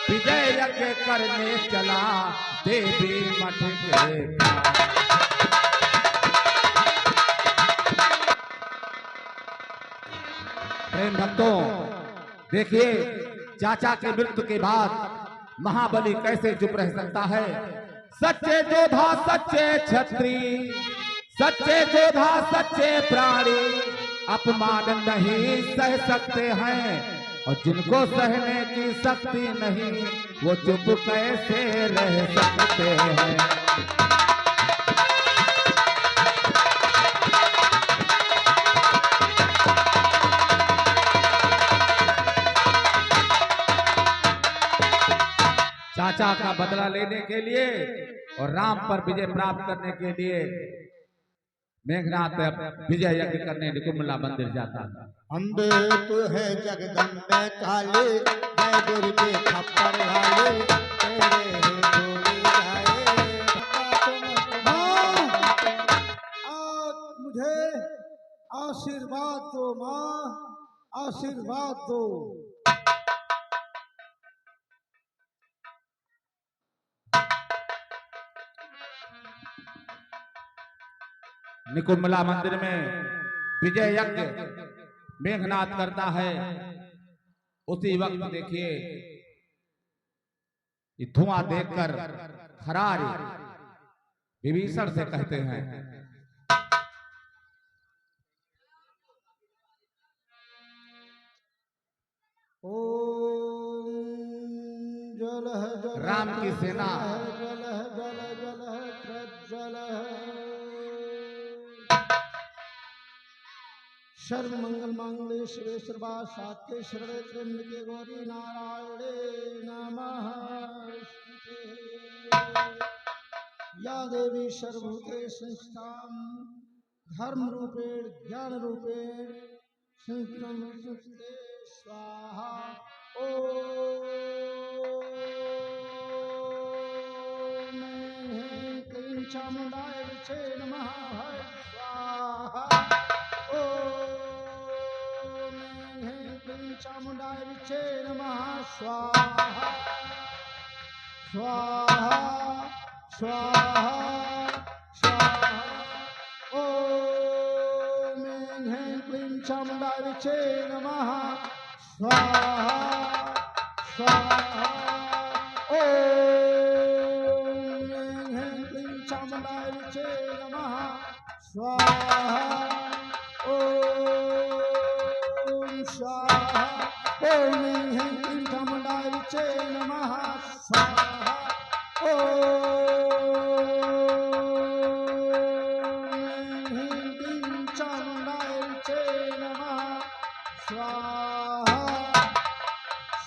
विजय यज्ञ करने चला देवी मठ के। प्रेम भक्तों, देखिए चाचा के मृत्यु के बाद महाबली कैसे चुप रह सकता है। सच्चे योद्धा सच्चे छत्री, सच्चे योद्धा सच्चे प्राणी अपमान नहीं सह सकते हैं, और जिनको सहने की शक्ति नहीं वो चुप कैसे रह सकते हैं। चाचा का बदला लेने के लिए और राम पर विजय प्राप्त करने के लिए मेघनाथ विजय यज्ञ करने निकुंभला मंदिर जाता है। अम्बे तू है जगदम्बे काले, जय दुर्गे खप्पर वाले, तेरे है गोरी आज मुझे आशीर्वाद दो माँ, आशीर्वाद दो। निकुंभला मंदिर में विजय यज्ञ मेघनाथ करता है। उसी वक्त देखिए धुआं देखकर खरारी विभीषण से कहते हैं, ओम जल जल राम की सेना जल जल जल प्रज्वल सर्व मंगल मांगल्ये शिवे सर्वार्थ साधिके शरणे त्र्यंबके गौरी नारायणे नमः। या देवी सर्वभूतेषु संस्थितां धर्म रूपेण ज्ञान रूपेण संस्थितं नमस्ते स्वाहा। ओम क्लीं चामुण्डाय विचे नमः स्वाहा। चामुंडाय विचे नमः स्वाहा स्वाहा स्वाहा स्वाहा। ओम ह्रीं क्लीं चामुंडाय विचे नमः स्वाहा स्वाहा। ओम ह्रीं क्लीं चामुंडाय विचे नमः स्वाहा। ओम स्वाहा। ओम ह्रीं क्लीं चामुंडाय विचे नमः स्वाहा। ओम ह्रीं क्लीं चामुंडाय विचे नमः स्वाहा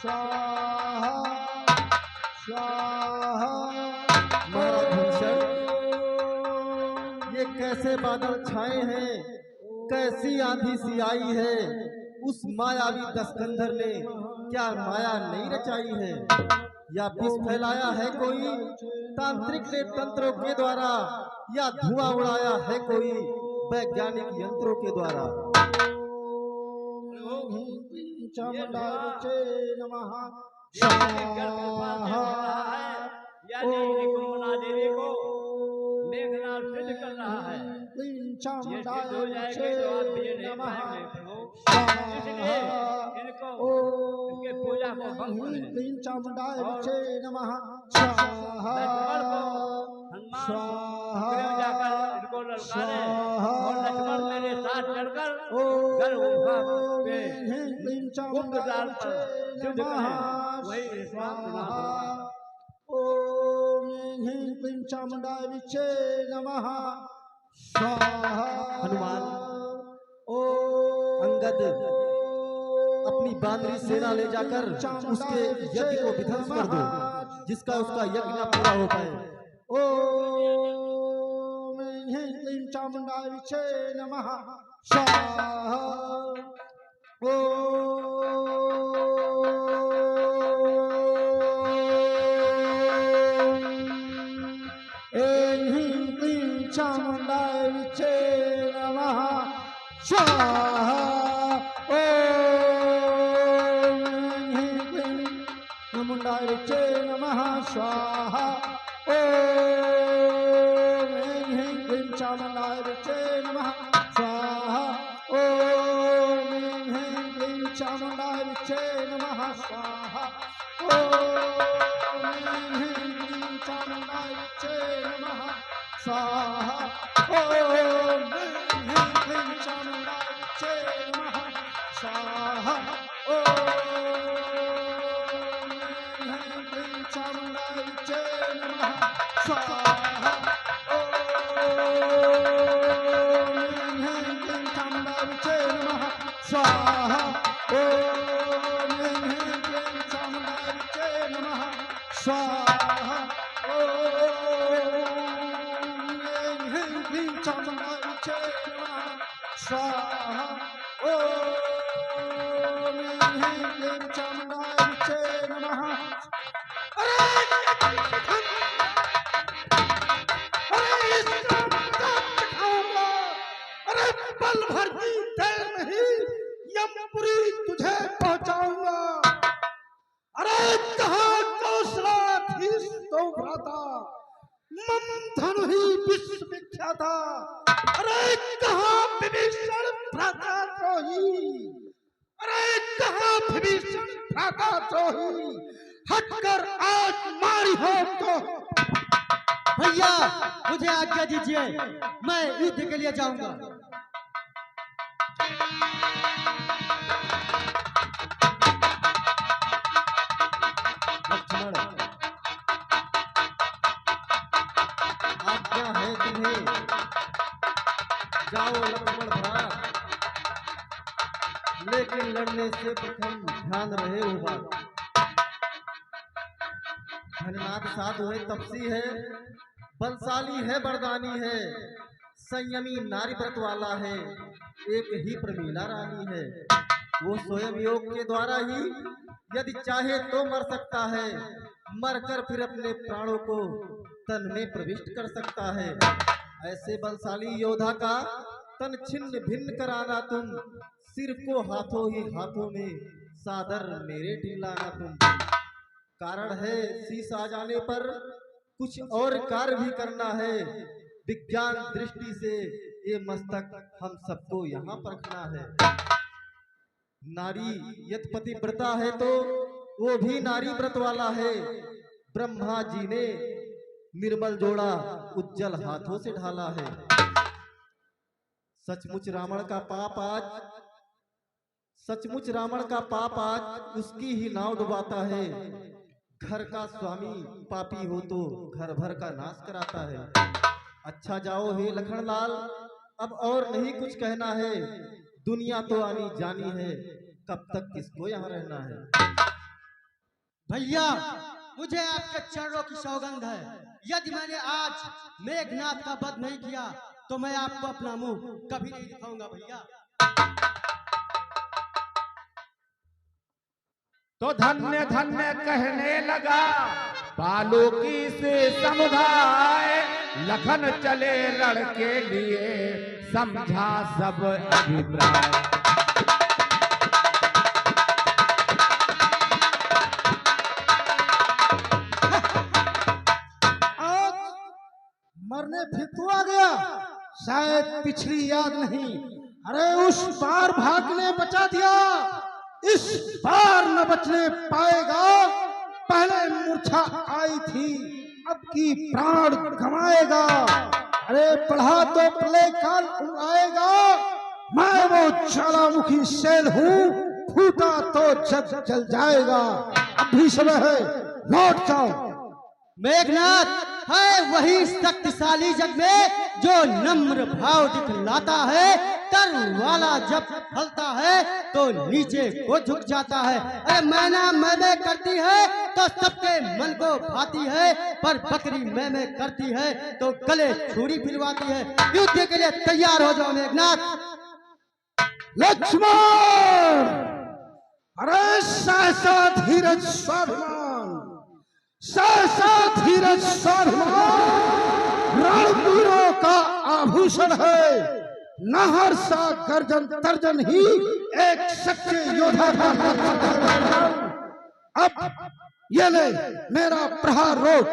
स्वाहा स्वाहा। ये कैसे बादल छाए हैं, कैसी आंधी सी आई है, उस मायावी दस्कंधर ने क्या माया नहीं रचाई है, या विष फैलाया है कोई तांत्रिक ने तंत्रों के द्वारा, या धुआं उड़ाया है कोई वैज्ञानिक यंत्रों के द्वारा। चामुंडाय विचे नमः चामुंडाय विचे नमः क्लीं चामुंडाय विचे नमः स्वाहा स्वाहा क्लीं चामुंडाय विचे नमः स्वाहा। ओम ह्रीं क्लीं चामुंडाय विचे नमः स्वाहा। हनुमान अंगद अपनी बानरी सेना ले जाकर उसके यज्ञ को विध्वंस कर दो, जिसका उसका यज्ञ न पूरा हो पाए। ओम ह्रीं क्लीं चामुंडाय विचे नमः स्वाहा। ह्रीं क्लीं चामुंडाय विचे नमः स्वाहा। ओम ह्रीं क्लीं चामुंडाय चे नमः स्वाहा। ओम ह्रीं क्लीं चामुंडाय चे नमः स्वाहा। ओम ह्रीं क्लीं चामुंडाय चे नमः स्वाहा। ओम ह्रीं क्लीं चामुंडाय चे नमः स्वाहा। ओम ह्रीं क्लीं चामुंडाय चे नमः स्वाहा। ओम ह्रीं क्लीं चामुंडाय चे नमः स्वाहा। ओम ह्रीं क्लीं चामुंडाय चे नमः स्वाहा। ओम ह्रीं क्लीं चामुंडाय चे नमः स्वाहा। ओम ह्रीं क्लीं चामुंडाय चे नमः स्वाहा। ओम ह्रीं क्लीं चामुंडाय चे नमः। अरे इसका मजाक दिखाऊंगा। अरे पल भर की देर नहीं यमपुरी तुझे पहुंचाऊंगा। अरे कहाँ कौशलाधीश तो भ्राता मंथन ही विश्व विख्याता। अरे कहाँ विभीषण भ्राता द्रोही। अरे कहाँ विभीषण भ्राता द्रोही। हटकर आज मारी हो तो। भैया मुझे आज्ञा दीजिए, मैं युद्ध के लिए जाऊंगा। लक्ष्मण, आज्ञा है तुम्हें, जाओ लक्ष्मण भ्रात, लेकिन लड़ने से प्रथम ध्यान रहे वो बात। धननाथ साधु है, तपसी है, बलशाली है, बरदानी है, संयमी नारी व्रत वाला है, एक ही प्रमीला रानी है। वो स्वयं योग के द्वारा ही यदि चाहे तो मर सकता है, मरकर फिर अपने प्राणों को तन में प्रविष्ट कर सकता है। ऐसे बलशाली योद्धा का तन छिन्न भिन्न कराना तुम, सिर को हाथों ही हाथों में सादर मेरे ढिलाना तुम। कारण है शीश आ जाने पर कुछ और कार्य भी करना है। विज्ञान दृष्टि से ये मस्तक हम सबको यहाँ परखना है। नारी यदि पतिव्रता है तो वो भी नारी व्रत वाला है। ब्रह्मा जी ने निर्मल जोड़ा उज्जवल हाथों से ढाला है। सचमुच रावण का पाप आज उसकी ही नाव डुबाता है। घर का स्वामी पापी हो तो घर भर का नाश कराता है। अच्छा जाओ हे लखनलाल, अब और नहीं कुछ कहना है। दुनिया तो आनी जानी है, कब तक किसको यहाँ रहना है। भैया मुझे आपके चरणों की सौगंध है, यदि मैंने आज मेघनाथ का वध नहीं किया तो मैं आपको अपना मुंह कभी नहीं दिखाऊंगा भैया। तो धन्य धन्य कहने लगा बालूकी से समुदाय। लखन चले रण के लिए समझा सब अभिप्राय। आज मरने फितू आ गया, शायद पिछली याद नहीं। अरे उस बार भागने बचा दिया, इस बार न बचने पाएगा। पहले मूर्छा आई थी, अब की प्राण गंवाएगा। अरे पढ़ा तो प्रलय काल आएगा। मैं वो ज्वालामुखी शैल हूँ, फूटा तो जग जल जाएगा। अब भी समय है, लौट जाओ। मेघनाथ है वही शक्तिशाली जग में जो नम्र भाव दिखलाता है। तर वाला जब फलता है तो नीचे को झुक जाता है। अरे मैना मैं करती है तो सबके मन को भाती है, पर बकरी मैं करती है तो गले छुरी फिरवाती है। युद्ध के लिए तैयार हो जाओ मेघनाथ। लक्ष्मण, अरे सहसा धीरज स्वाभिमान, सहसा धीरज स्वाभिमान रणवीरों का आभूषण है। नहरसा गर्जन तर्जन ही एक सच्चे योद्धा का ये ले मेरा प्रहार रोक।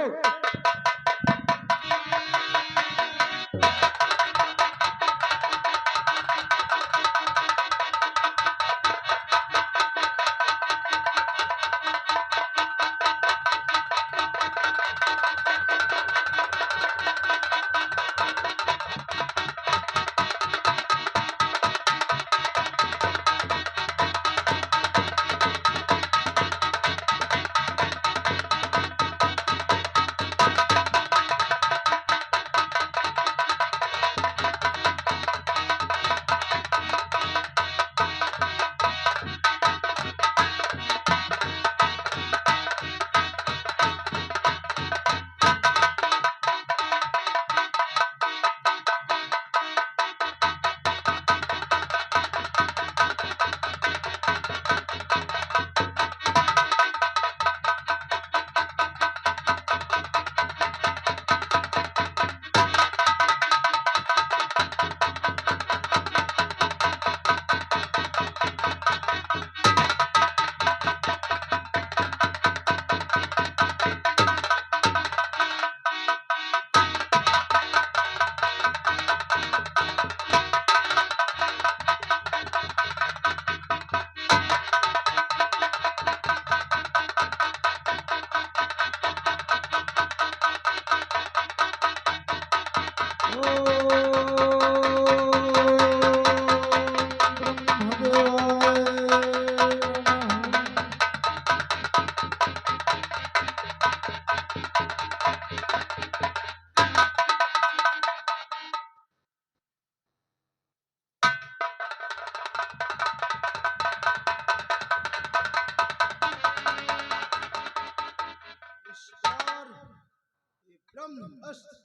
ब्रह्म अस्त्र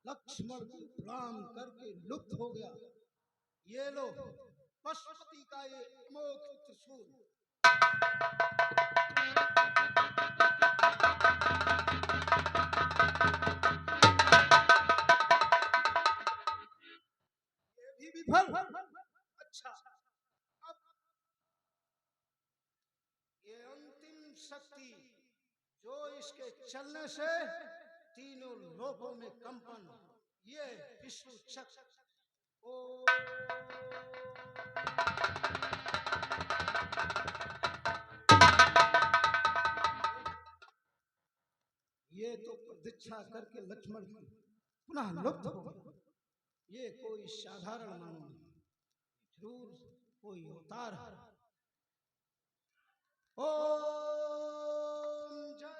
लक्ष्मण को प्रणाम करके लुप्त हो गया। ये लो पशुपति का ये अमोघ त्रिशूल। ये भी विफल। अच्छा, अब ये अंतिम शक्ति जो इसके चलने से तीनों लोकों में कंपन, ये विष्णु चक्र। ये तो प्रतीक्षा करके लक्ष्मण पुनः लुप्त हो गए। ये कोई साधारण मानव नहीं, जरूर कोई अवतार है। ओम जय।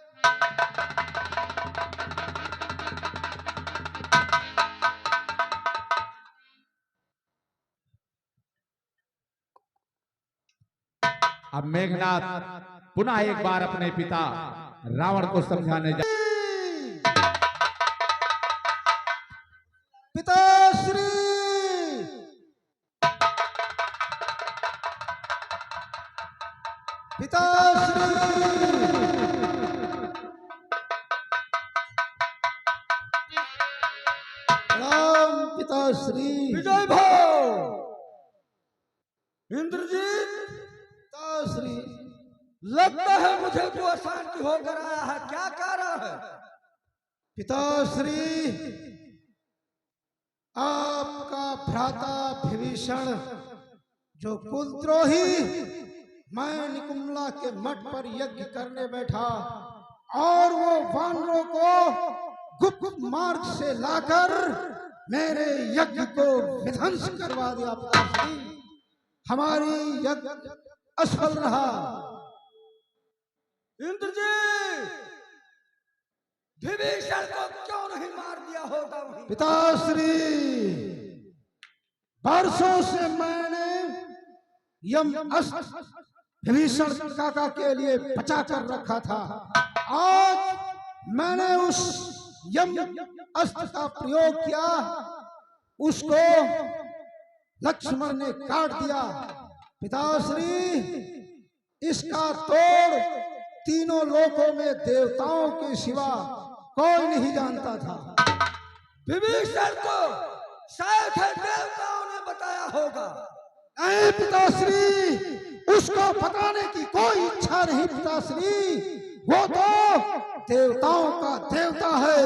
अब मेघनाथ पुनः एक बार अपने पिता रावण को समझाने जा। पिताश्री, पिताश्री, राम पिताश्री। विजय भाव इंद्रजीत। पिताश्री, लगता है मुझे जो अशांति होकर आया है, क्या कारण है? पिताश्री, आपका भ्राता विभीषण जो कुलद्रोही मैं निकुम्ला के मठ पर यज्ञ करने बैठा और वो वानरों को गुप्त मार्ग से लाकर मेरे यज्ञ को विध्वंस करवा दिया। पिताश्री, हमारी यज्ञ असफल रहा। इंद्रजीत, विभीषण को क्यों नहीं मार दिया होगा? पिताश्री, वर्षों से मैंने यम अस्त्र विभीषण काका के लिए बचा कर रखा था। आज मैंने उस यम अस्त्र का प्रयोग किया, उसको लक्ष्मण ने काट दिया। पिताश्री, इसका तोड़ तीनों लोकों में देवताओं के सिवा कोई नहीं जानता था। विभीषण को शायद देवताओं ने बताया होगा। पिताश्री, उसको बताने की कोई इच्छा नहीं। पिताश्री, वो तो देवताओं का देवता है,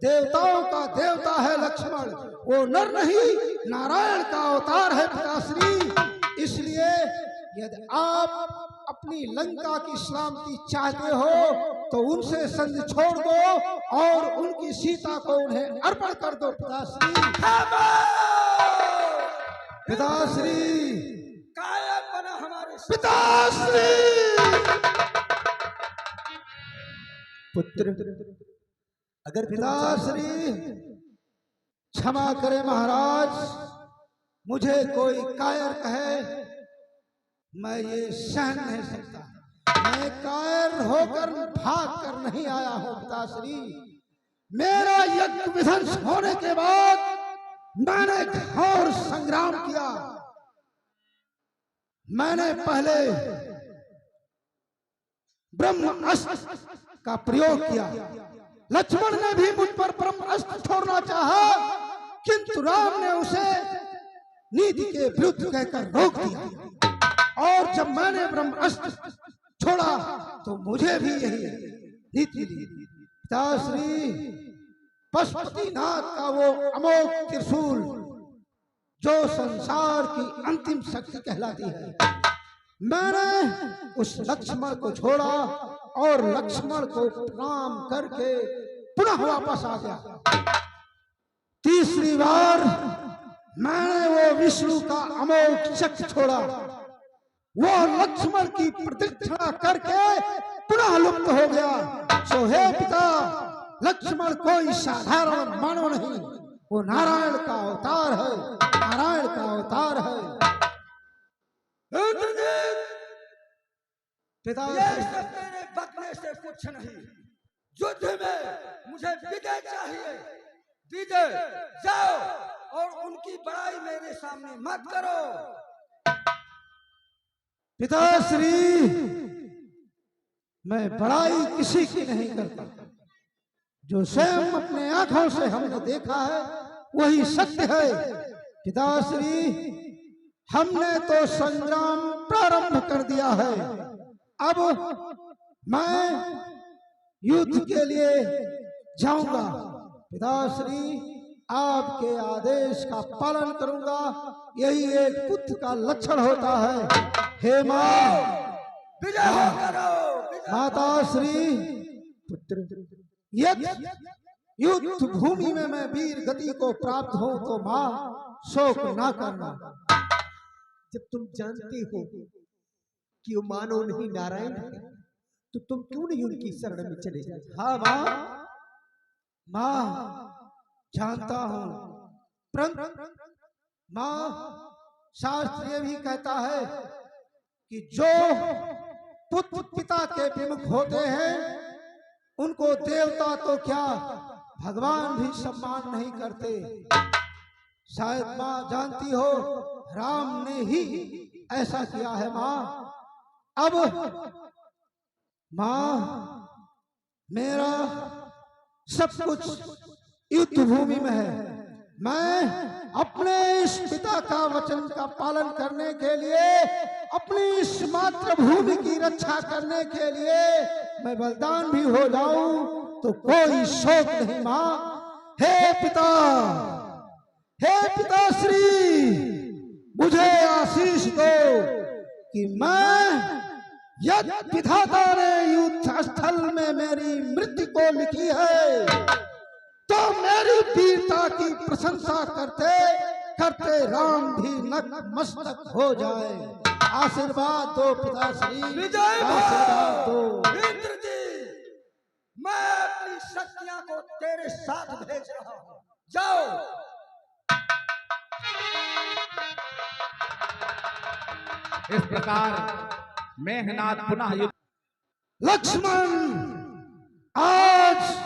देवताओं का देवता है लक्ष्मण। वो नर नहीं, नारायण का अवतार है पिताश्री। इसलिए यदि आप अपनी लंका की सलामती चाहते हो तो उनसे संधि छोड़ दो और उनकी सीता को उन्हें अर्पण कर दो पिताश्री। पिताश्री कायम बना हमारे पिताश्री। पुत्र, अगर पिताश्री क्षमा करे महाराज, मुझे कोई कायर कहे मैं ये सहन नहीं सकता। मैं कायर होकर भाग कर नहीं आया हूं पिताश्री। मेरा यज्ञ विध्वंस होने के बाद मैंने घोर संग्राम किया। मैंने पहले ब्रह्म अस्त्र का प्रयोग किया। लक्ष्मण ने भी मुझ पर ब्रह्म अस्त्र छोड़ना चाहा, किंतु राम ने उसे नीति के विरुद्ध कहकर रोक दिया। और जब मैंने ब्रह्म अस्त्र छोड़ा तो मुझे भी यही नीति दी। पिताश्री, पशुपतिनाथ का वो अमोघ त्रिशूल जो संसार की अंतिम शक्ति कहलाती है, मैंने उस लक्ष्मण को छोड़ा और लक्ष्मण को प्रणाम करके पुनः वापस आ गया। तीसरी बार मैंने वो विष्णु का अमोघ चक्र छोड़ा। वो लक्ष्मण की प्रदक्षिणा करके पुनः लुप्त हो गया। सो हे पिता, लक्ष्मण कोई साधारण मानव नहीं, वो नारायण का अवतार है, नारायण का अवतार है। पिता, ये सब तेरे बकने से कुछ नहीं। युद्ध में मुझे विजय चाहिए। विजय जाओ और उनकी बड़ाई मेरे सामने मत करो। पिताश्री, मैं बड़ाई किसी की नहीं करता। जो स्वयं अपने आंखों से हमने देखा है वही सत्य है। पिताश्री, हमने तो संग्राम प्रारंभ कर दिया है। अब मैं युद्ध के लिए जाऊंगा। पिताश्री, आपके आदेश का पालन करूंगा। यही एक पुत्र का लक्षण होता है। हे मां, विजय करो। माताश्री, पुत्र, यदि युद्ध भूमि में मैं वीर गति को प्राप्त हो तो मां शोक ना करना। जब तुम जानती हो कि वो मानव नहीं नारायण है, तो तुम क्यों नहीं उनकी शरण में चले जाते? हाँ मां जानता हूं, परंतु मां, शास्त्र ये भी कहता है कि जो पुत्र पिता के विमुख होते हैं उनको देवता तो क्या भगवान भी सम्मान नहीं करते। शायद मां जानती हो, राम ने ही ऐसा किया है। मां, अब मां, मेरा सब कुछ युद्ध भूमि में है। मैं अपने इस पिता का वचन का पालन करने के लिए, अपनी इस मातृभूमि की रक्षा करने के लिए मैं बलिदान भी हो जाऊं तो कोई शोक नहीं। मां, हे पिता, हे पिताश्री, मुझे आशीष दो कि मैं, यदि विधाता ने युद्ध स्थल में मेरी मृत्यु को लिखी है तो मेरी वीरता की प्रशंसा करते करते राम भी नतमस्तक हो जाए। आशीर्वाद दो पिताश्री, विजय आशीर्वाद दो। इंद्र जी, मैं अपनी शक्तियां को तेरे साथ भेज रहा हूं। जाओ। इस प्रकार मेघनाद पुनः युद्ध। लक्ष्मण, आज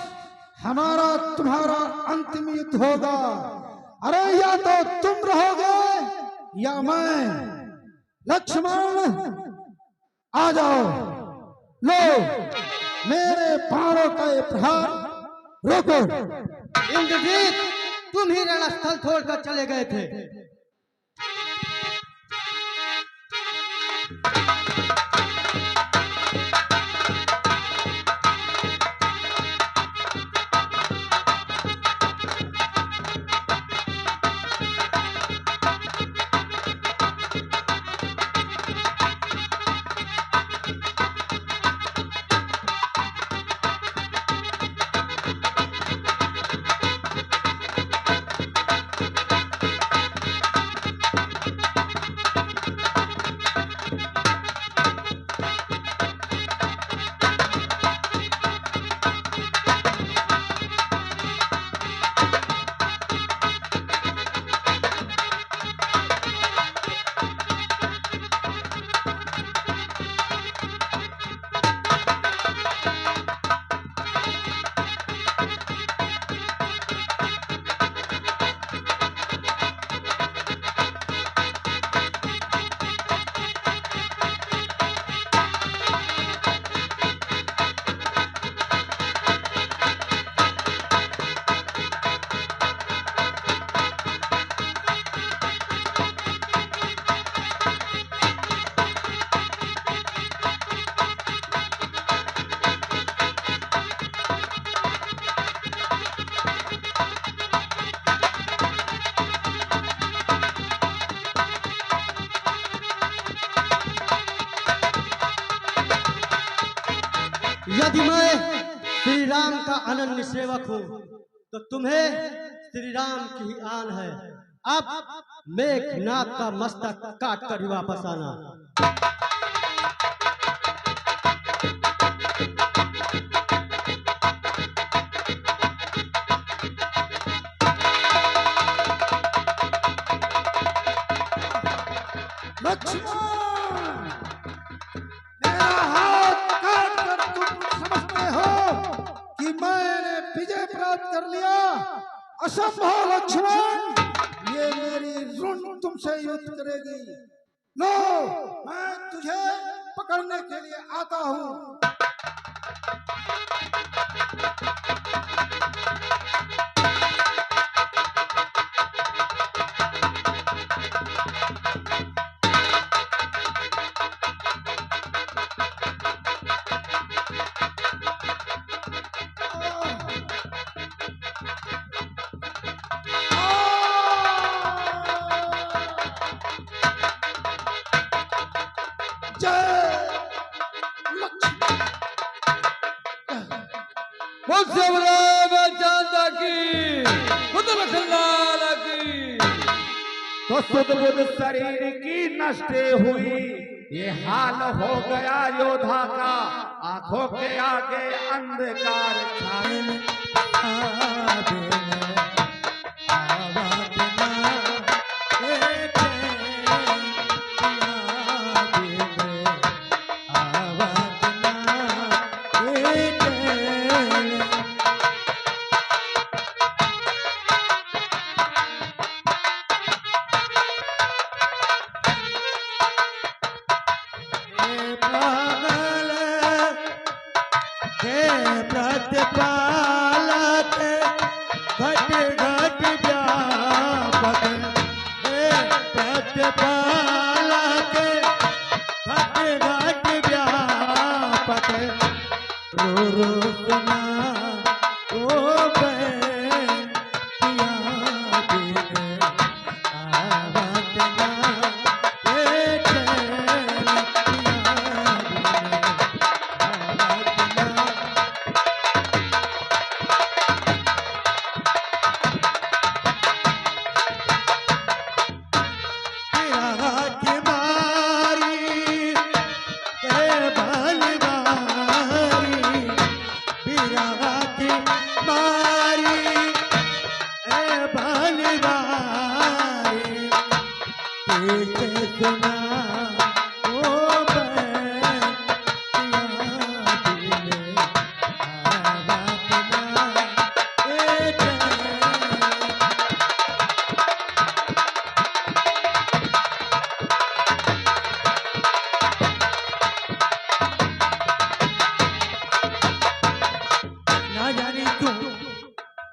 हमारा तुम्हारा अंतिम युद्ध होगा। अरे या तो तुम रहोगे या मैं। लक्ष्मण, आ जाओ। लो, मेरे बाणों का ये प्रहार रोको। इंद्रजीत, तुम ही रणस्थल छोड़कर चले गए थे। यदि मैं श्री राम का अनन्य सेवक हूँ तो तुम्हें श्री राम की ही आन है। अब मेघनाथ का मस्तक काट कर ही वापस आना। लक्ष्मण, मेरा हाथ काट कर तुम समझते हो कि मैंने विजय प्राप्त कर लिया? असंभव लक्ष्मण, ये मेरी ऋण तुमसे युद्ध करेगी। लो, मैं तुझे पकड़ने के लिए आता हूँ। तो सुध बुध शरीर की नष्ट हुई, ये हाल हो गया योद्धा का, आंखों के आगे अंधकार छाए।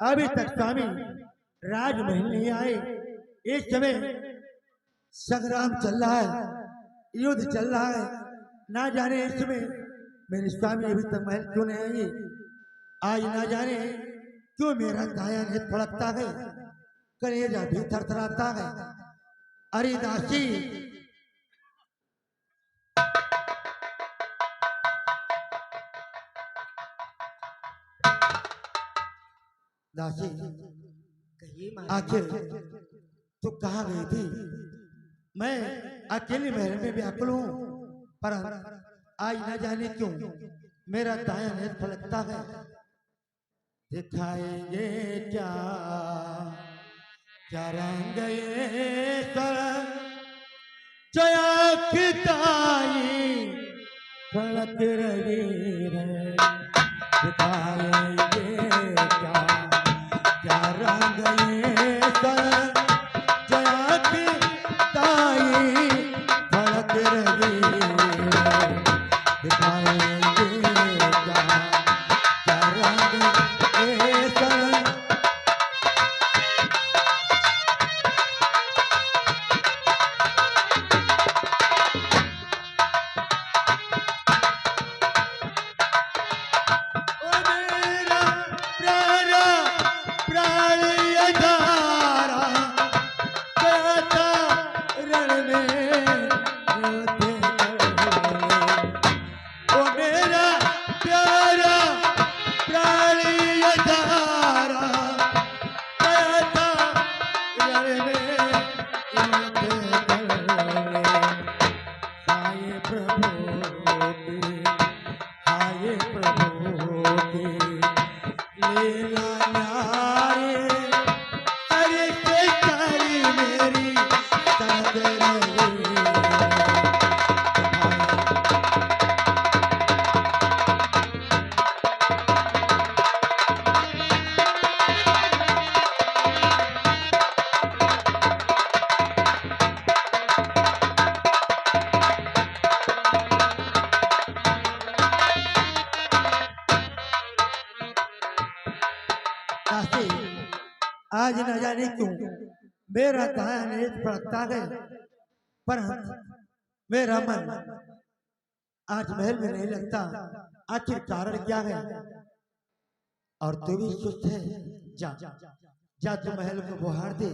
अभी तक स्वामी राजमहल नहीं आए। इस समय संग्राम चल रहा है, युद्ध चल रहा है। ना जाने इस समय मेरे स्वामी अभी तक महल क्यों नहीं आए। आज ना जाने क्यों मेरा दाया नेत्र फड़कता है, कलेजा भी थरथराता है। अरे दासी, दासी, आखिर तू कहाँ गई थी? मैं अकेले महल में व्याकुल हूँ, पर आज न जाने क्यों मेरा दाया नेत्र फलकता है। दिखाएंगे क्या क्या रंग ये चयाखताई फलक रही है। दिखाएंगे क्या क्या रंग ये चयाखताई फलक रही है। दिखाएंगे क्या क्या रंग प्यार हाय प्रभु के लीला न्यारे करके करी मेरी तकदीर। दासी, आज न जाने क्यों मेरा दाया नेत्र फड़कता गया, पर मेरा मन आज महल में नहीं लगता। आखिर कारण क्या है? और तू भी सुस्त है, जा जा तू महल को बुहार दे।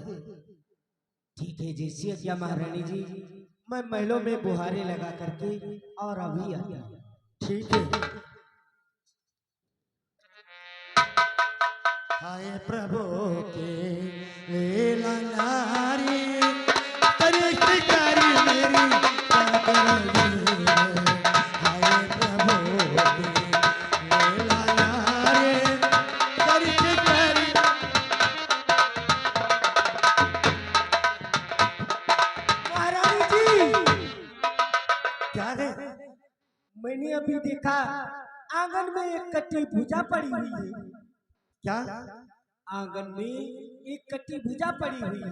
ठीक है जैसी आज्ञा महारानी जी, मैं महलों में बुहारे लगा करके और अभी आता हूं। ठीक है। हाय प्रभु के लीला नारी तरिश्त करी मेरी तकदीर। हाय प्रभु के लीला नारी तरिश्त करी। महारानी जी, क्या है? मैंने अभी देखा आंगन में एक कट्टी भुजा पड़ी हुई है। क्या? आंगन में एक कट्टी भुजा पड़ी हुई है।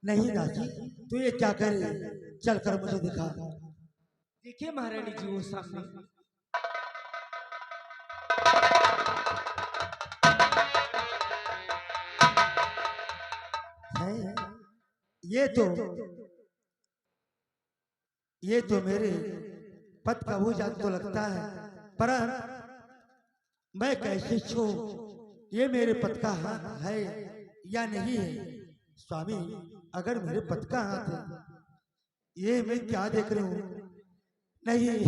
नहीं दासी, तू ये क्या करे? चल कर मुझे दिखा। देखिए महारानी जी, वो सामने है। ये तो मेरे पद का भुजा तो लगता है, पर मैं कैसे छू ये मेरे पद का हाथ है या नहीं है? स्वामी, अगर मेरे पद का हाथ है, ये मैं क्या देख रही हूँ? नहीं नहीं।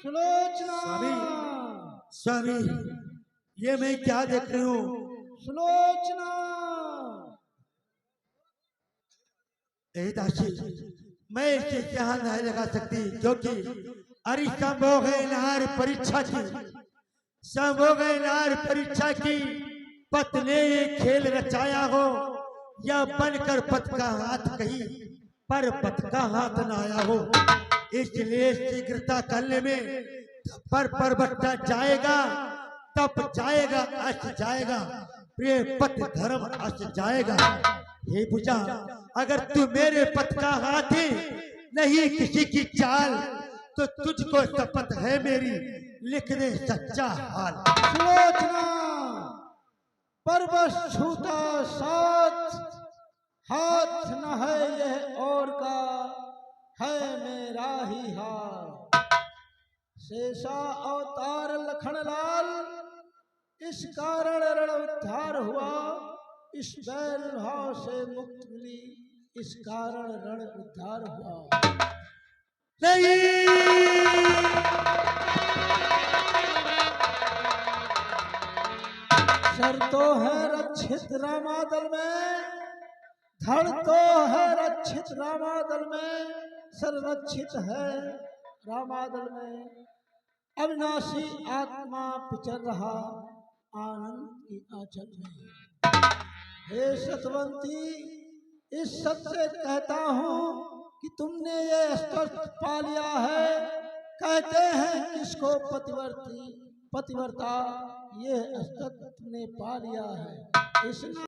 सुलोचना, स्वामी, ये मैं क्या देख रही हूँ? सुलोचना। दासी, मैं इसे यहाँ नहीं लगा सकती, क्योंकि अरे संभोग है नार परीक्षा की, संभोग है नार परीक्षा की। पत ने ये खेल रचाया हो, या बनकर पत का हाथ कहीं पर पत का हाथ न आया हो। इसलिए शीघ्रता करने में पर बट्टा जाएगा, तप जाएगा, अस जाएगा, प्रिय पत धर्म अस जाएगा। हे भुजा, अगर तू मेरे पथ का हाथी नहीं किसी की चाल, तो तुझको शपथ है मेरी, लिख दे सच्चा हाल। सुलोचना, पर बस छूता साथ, हाथ न है यह और का, है मेरा ही हाथ। शेषा अवतार लखन लाल, इस कारण रण उद्धार हुआ। इस बैल भाव से मुक्त मिली, इस कारण रण उद्धार हुआ। नहीं, सर तो है रक्षित रामादल में, धड़ तो है रक्षित रामादल में, सर रक्षित है रामादल में। अविनाशी आत्मा पिचर रहा आनंद की आंचल में। हे सतवंती, इस सच से कहता हूँ कि तुमने ये स्पष्ट पा लिया है। कहते हैं किसको पतिवर्ता, ये स्पष्ट तुमने पा लिया है। इस